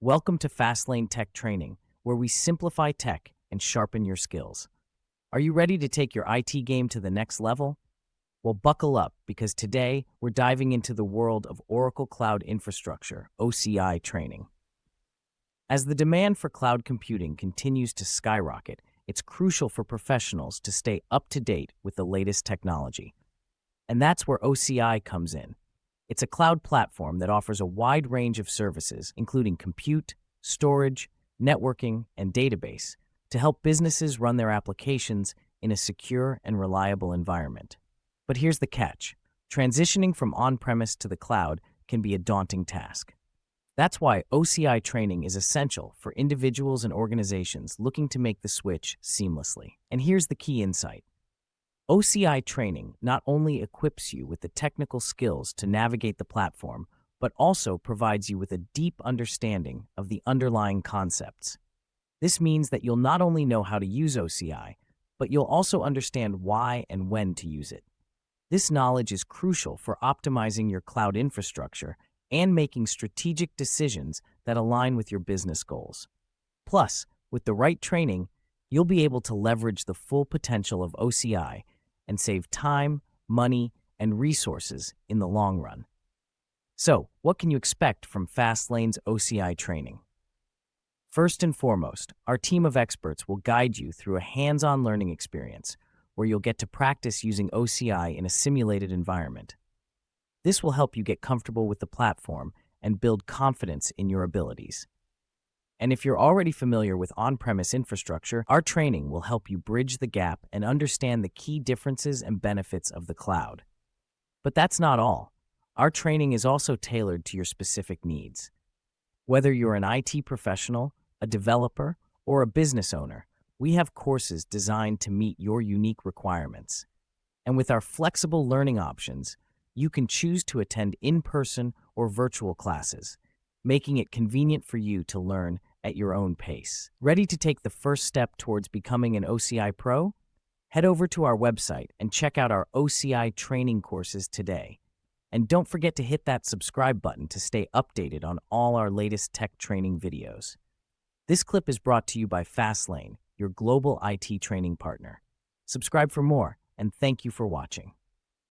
Welcome to Fastlane Tech Training, where we simplify tech and sharpen your skills. Are you ready to take your IT game to the next level? Well, buckle up because today we're diving into the world of Oracle Cloud Infrastructure, OCI training. As the demand for cloud computing continues to skyrocket, it's crucial for professionals to stay up to date with the latest technology. And that's where OCI comes in. It's a cloud platform that offers a wide range of services, including compute, storage, networking, and database, to help businesses run their applications in a secure and reliable environment. But here's the catch. Transitioning from on-premise to the cloud can be a daunting task. That's why OCI training is essential for individuals and organizations looking to make the switch seamlessly. And here's the key insight. OCI training not only equips you with the technical skills to navigate the platform, but also provides you with a deep understanding of the underlying concepts. This means that you'll not only know how to use OCI, but you'll also understand why and when to use it. This knowledge is crucial for optimizing your cloud infrastructure and making strategic decisions that align with your business goals. Plus, with the right training, you'll be able to leverage the full potential of OCI and save time, money, and resources in the long run. So, what can you expect from Fastlane's OCI training? First and foremost, our team of experts will guide you through a hands-on learning experience where you'll get to practice using OCI in a simulated environment. This will help you get comfortable with the platform and build confidence in your abilities. And if you're already familiar with on-premise infrastructure, our training will help you bridge the gap and understand the key differences and benefits of the cloud. But that's not all. Our training is also tailored to your specific needs. Whether you're an IT professional, a developer, or a business owner, we have courses designed to meet your unique requirements. And with our flexible learning options, you can choose to attend in-person or virtual classes, making it convenient for you to learn at your own pace. Ready to take the first step towards becoming an OCI pro? Head over to our website and check out our OCI training courses today. And don't forget to hit that subscribe button to stay updated on all our latest tech training videos. This clip is brought to you by Fastlane, your global IT training partner. Subscribe for more, and thank you for watching.